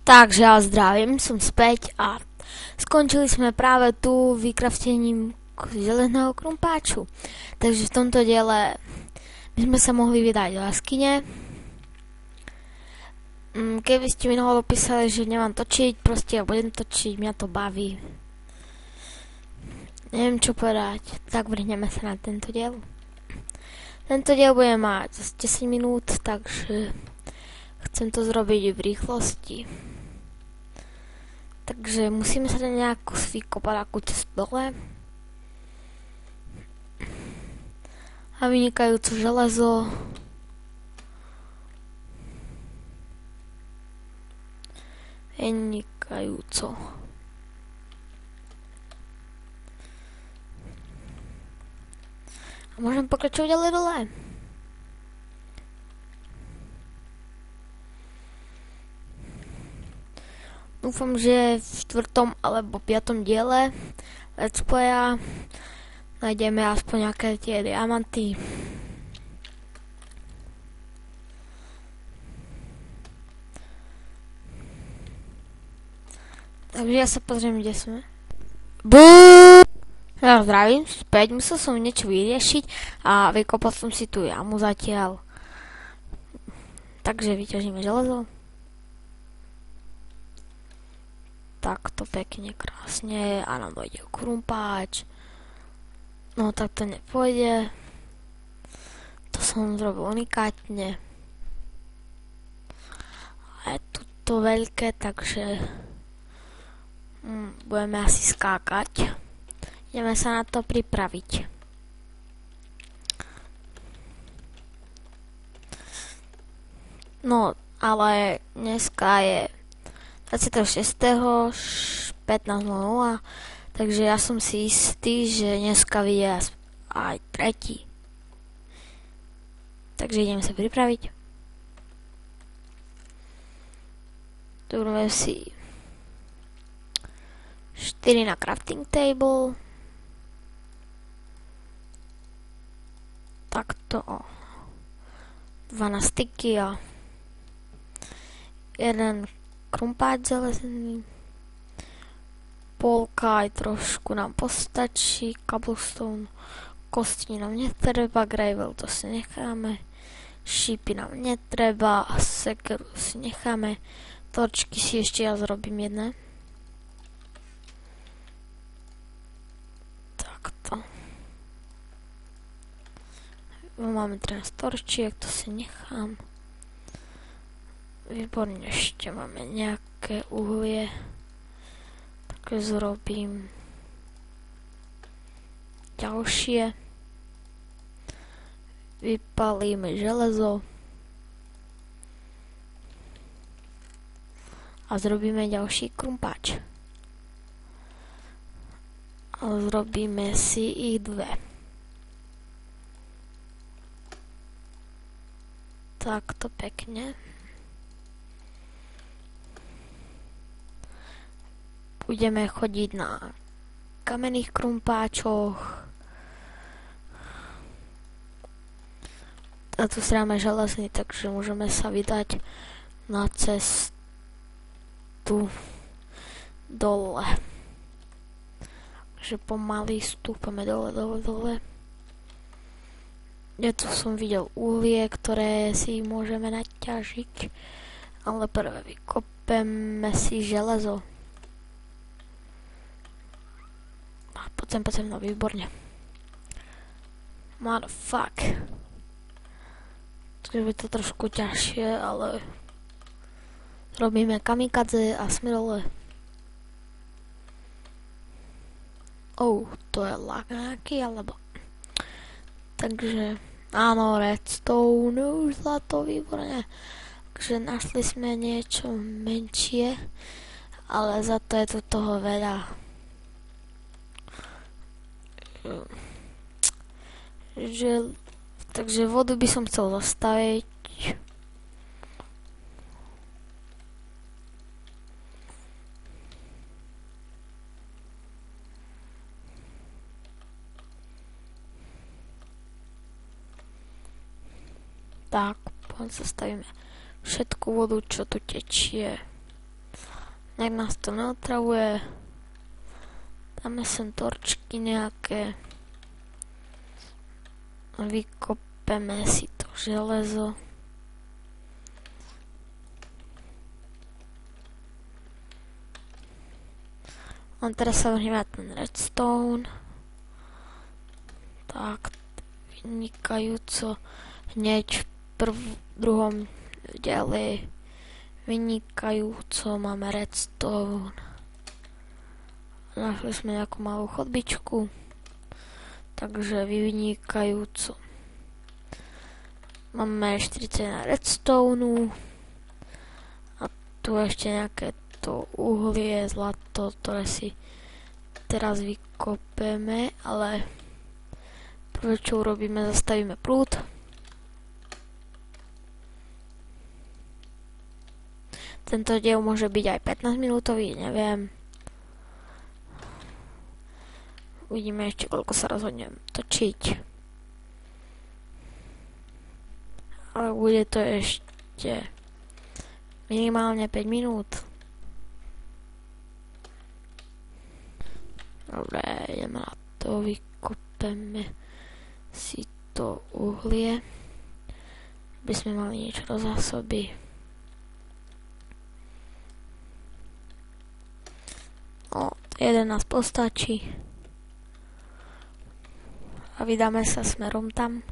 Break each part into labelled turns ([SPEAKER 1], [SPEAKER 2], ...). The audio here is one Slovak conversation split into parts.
[SPEAKER 1] Takže ja zdravím, som späť a skončili sme práve tu vykraftením železného krumpáču. Takže v tomto diele by sme sa mohli vydať do jaskyne. Keby ste mi náhodou písali, že nemám točiť, proste ja budem točiť, mňa to baví. Neviem čo povedať, tak vrhneme sa na tento diel. Tento diel bude mať 10 minút, takže chcem to zrobiť v rýchlosti. Takže musíme sa nejako vykopať akú cestu dole. A vynikajúco železo. Vynikajúco. A môžem pokračovať ďalej dole. Dúfam, že v 4. alebo 5. diele Let's Playa nájdeme aspoň nejaké tie diamanty. Takže ja sa pozriem, kde sme. Ja zdravím, späť, musel som niečo vyriešiť a vykopal som si tú jamu zatiaľ. Takže vyťažíme železo. Takto pekne, krásne a nám dojde krumpáč. No tak to nepôjde. To som zrobil unikátne. A je to veľké, takže budeme asi skákať. Ideme sa na to pripraviť. No, ale dneska je 26. 15.00, takže ja som si istý, že dneska vyjde aj 3. Takže ideme sa pripraviť. Urobíme si 4 na crafting table. Takto 2 na styky a 1 krumpáč železný. Polka aj trošku nám postačí. Cobblestone, kosti nám netreba, gravel to si necháme, šípy nám netreba, sekeru si necháme, torčky si ešte ja zrobím jedné. Takto. Máme 13 torčiek, to si nechám. Výborne, ešte máme nejaké uhlie. Takže zrobím ďalšie. Vypalíme železo. A zrobíme ďalší krumpáč. A zrobíme si ich 2. Takto pekne. Budeme chodiť na kamenných krumpáčoch. A tu sráme železný, takže môžeme sa vydať na cestu dole. Takže pomaly stúpame dole. Ja tu som videl uhlie, ktoré si môžeme naťažiť. Ale prvé vykopeme si železo. Poďme, no výborne. Motherfuck. Takže je to trošku ťažšie, ale robíme kamikadze a sme dole. To je lag nejaký, alebo... Takže, áno, redstone, už zlato, výborne. Takže našli sme niečo menšie, ale za to je tu toho veľa. Takže vodu by som chcel zastaviť. Tak, poďme zastavíme všetku vodu, čo tu tečie. nech nás to neotravuje. Dáme sem torčky nejaké. Vykopeme si to železo. A teraz sa vrhneme na ten redstone. Tak, vynikajúco. Hneď v druhom diele vynikajúco máme redstone. Našli sme nejakú malú chodbičku. Takže vynikajúco. Máme 41 redstone. A tu ešte nejaké to uhlie, zlato, ktoré si teraz vykopeme, ale prvé čo urobíme, zastavíme prúd. Tento diel môže byť aj 15 minútový, neviem. Uvidíme ešte, koľko sa rozhodnem točiť. Ale bude to ešte minimálne 5 minút. Dobre, ideme na to, vykopeme si to uhlie, aby sme mali niečo do zásoby. No, jeden nás postačí. A vydáme sa smerom tam,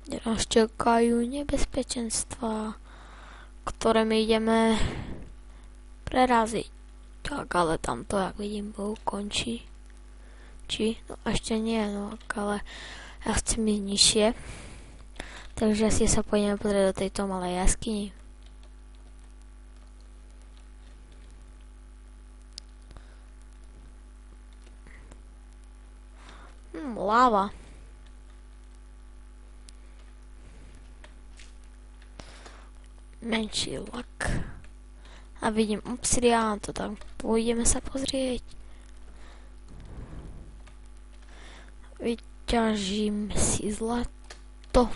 [SPEAKER 1] kde nás čakajú nebezpečenstvá, ktoré my ideme preraziť. Tak, ale tamto, jak vidím, končí. Či? No ešte nie, no, ale ja chcem ísť nižšie. Takže asi sa pôjdeme pozrieť do tejto malej jaskyni. Láva. Menší lak. A vidím obsidián, to tam pôjdeme sa pozrieť. Vyťažím si zlato.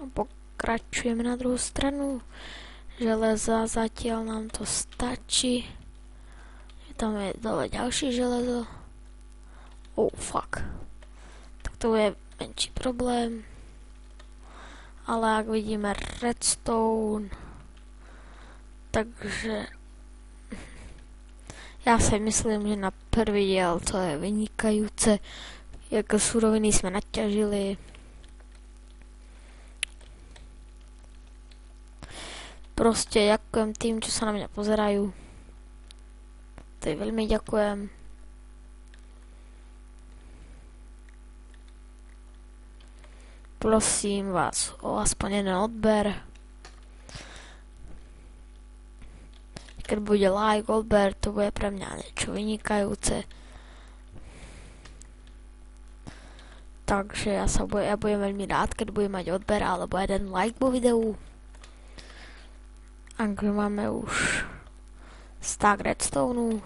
[SPEAKER 1] A pokračujeme na druhú stranu. Železa, zatiaľ nám to stačí. Tam je dole ďalšie železo. Oh, fuck. Tak to je menší problém. Ale ak vidíme redstone, takže ja si myslím, že na prvý diel to je vynikajúce, ako suroviny sme naťažili. Proste ďakujem tým, čo sa na mňa pozerajú. To je veľmi ďakujem. Prosím vás o aspoň jeden odber. Keď bude like, odber, to bude pre mňa niečo vynikajúce. Takže ja budem veľmi rád, keď budem mať odber alebo jeden like po videu. Ak máme už stack redstone,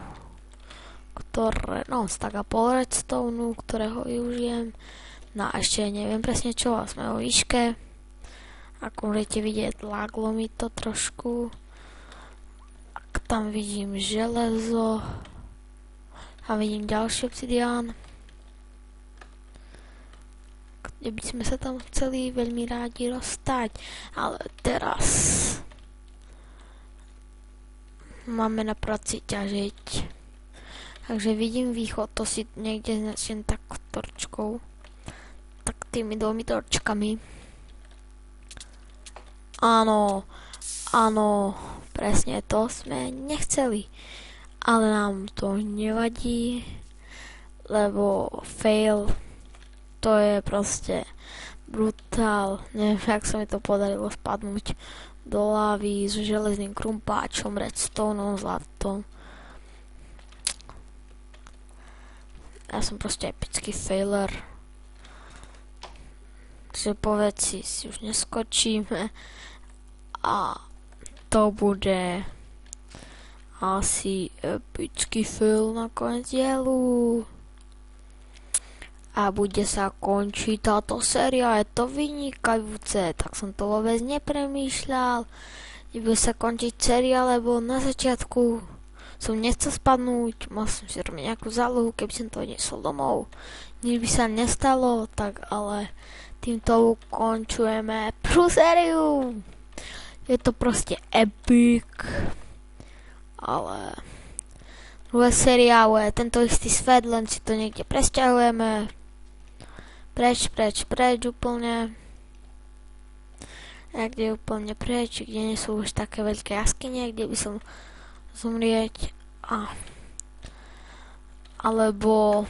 [SPEAKER 1] stack a pol redstone, ktorého využijem. No a ešte neviem presne čo, a sme o výške. Ako môžete vidieť, láglo mi to trošku. Ak tam vidím železo a vidím ďalší obsidián, kde by sme sa tam chceli veľmi rádi rozstať. Ale teraz máme na práci ťažiť. Takže vidím východ, to si niekde začnem tak torčkou. Tak tými dvomi torčkami. Áno, presne to sme nechceli. Ale nám to nevadí, lebo fail, to je proste brutál. Neviem, jak sa mi to podarilo spadnúť do lávy s železným krumpáčom, redstoneom, zlatom. Ja som proste epický failer. Takže po veci si už neskočíme a to bude asi epický fail na koniec dielu. a bude sa končiť táto séria, je to vynikajúce, tak som to vôbec nepremýšľal, že bude sa končiť séria, lebo na začiatku som nechcel spadnúť, mal som si robiť nejakú zálohu, keby som to odnesol domov, nič by sa nestalo, tak ale týmto ukončujeme prvú sériu, je to proste epic, ale druhá séria je tento istý svet, len si to niekde presťahujeme. Preč úplne. A kde úplne preč, kde nie sú už také veľké jaskyne, kde by som zomrieť. Alebo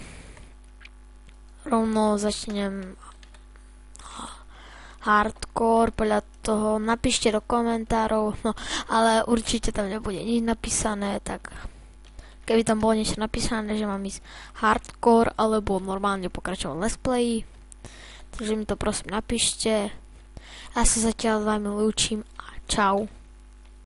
[SPEAKER 1] rovno začnem hardcore, podľa toho napíšte do komentárov, no ale určite tam nebude nič napísané, tak keby tam bolo niečo napísané, že mám ísť hardcore alebo normálne pokračovať let's play, takže mi to prosím napíšte. Ja sa zatiaľ s vami lúčim a čau.